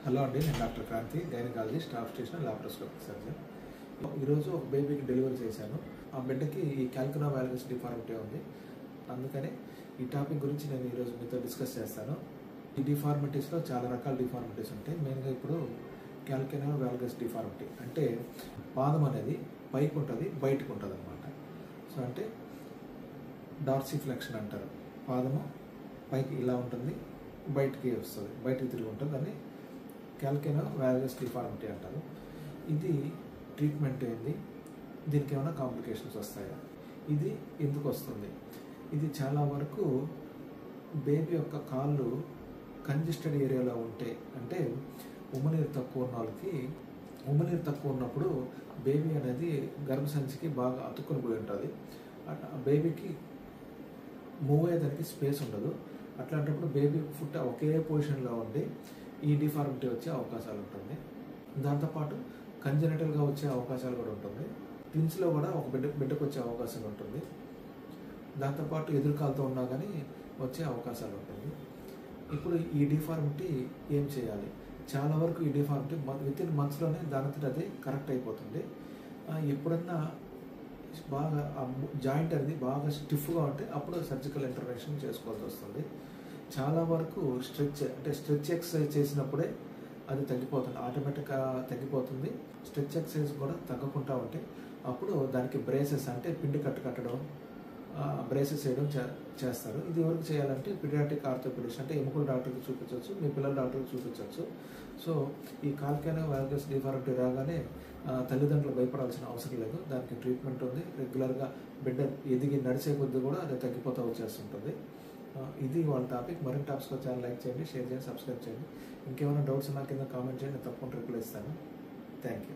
Hello అండి, నేను doctor Kranthi, gynaecology, staff station, laparoscopic surgeon. ఈరోజు ఒక బేబీకి డెలివరీ చేశాను. ఆ బిడ్డకి ఈ క్యాల్కునా వాల్గస్ డిఫార్మిటీ ఉంది. అందుకని ఈ టాపిక్ గురించి నేను ఈరోజు మీతో డిస్కస్ చేస్తాను. ఈ డిఫార్మిటీస్లో చాలా రకాల డిఫార్మిటీస్ ఉంటాయి. మెయిన్గా ఇప్పుడు క్యాల్కునా వాల్గస్ డిఫార్మిటీ అంటే పాదం అనేది పైకి ఉంటుంది, బయటకు ఉంటుంది అనమాట. సో అంటే డార్సిఫ్లెక్షన్ అంటారు. పాదము పైకి ఇలా ఉంటుంది, బయటికి వస్తుంది, బయటికి తిరిగి ఉంటుంది. దాన్ని క్యాల్కునా వాల్గస్ డిఫార్మిటీ అంటారు. ఇది ట్రీట్మెంట్ ఏంది, దీనికి ఏమైనా కాంప్లికేషన్స్ వస్తాయా, ఇది ఎందుకు వస్తుంది? ఇది చాలా వరకు బేబీ యొక్క కాళ్ళు కంజెస్టెడ్ ఏరియాలో ఉంటే, అంటే ఉమ్మనీరు తక్కువ ఉన్న వాళ్ళకి, ఉమ్మనీరు తక్కువ ఉన్నప్పుడు బేబీ అనేది గర్భసంచికి బాగా అతుక్కుని పోయి ఉంటుంది. బేబీకి మూవ్ అయ్యేదానికి స్పేస్ ఉండదు. అట్లాంటప్పుడు బేబీ ఫుట్ ఒకే పొజిషన్లో ఉండి ఈ డిఫార్మిటీ వచ్చే అవకాశాలు ఉంటుంది. దాంతోపాటు కంజెనిటల్గా వచ్చే అవకాశాలు కూడా ఉంటుంది. ట్విన్స్లో కూడా ఒక బిడ్డకు వచ్చే అవకాశం ఉంటుంది. దాంతోపాటు ఎదురుకాలతో ఉన్నా కానీ వచ్చే అవకాశాలు ఉంటుంది. ఇప్పుడు ఈ డిఫార్మిటీ ఏం చేయాలి? చాలా వరకు ఈ డిఫార్మిటీ వితిన్ మంత్స్లోనే దానంతట అదే కరెక్ట్ అయిపోతుంది. ఎప్పుడన్నా బాగా జాయింట్ అనేది బాగా స్టిఫ్గా ఉంటే అప్పుడు సర్జికల్ ఇంటర్వెన్షన్ చేసుకోవాల్సి వస్తుంది. చాలా వరకు స్ట్రెచ్ ఎక్సర్సైజ్ చేసినప్పుడే అది తగ్గిపోతుంది, ఆటోమేటిక్గా తగ్గిపోతుంది. స్ట్రెచ్ ఎక్సర్సైజ్ కూడా తగ్గకుండా ఉంటే అప్పుడు దానికి బ్రేసెస్ అంటే పిండి కట్టడం, బ్రేసెస్ వేయడం చేస్తారు. ఇది ఎవరికి చేయాలంటే పీడియాట్రిక్ ఆర్థోపెడిస్ట్ అంటే ఎముకల డాక్టర్కి చూపించవచ్చు, మీ పిల్లల డాక్టర్కి చూపించవచ్చు. సో ఈ క్యాల్కునా వాల్గస్ డిఫార్మిటీ రాగానే తల్లిదండ్రులు భయపడాల్సిన అవసరం లేదు. దానికి ట్రీట్మెంట్ ఉంది. రెగ్యులర్గా బిడ్డ ఎదిగి నడిచే కొద్దీ కూడా అది తగ్గిపోతూ వచ్చేస్తుంటుంది. ఇది వాళ్ళ టాపిక్. మరిన్ని టాపిక్స్లో ఛానల్ లైక్ చేయండి, షేర్ చేయండి, సబ్స్క్రైబ్ చేయండి. ఇంకేమైనా డౌట్స్ ఉన్నా కింద కామెంట్ చేయండి, నేను తప్పకుండా రిప్లై ఇస్తాను. Thank you.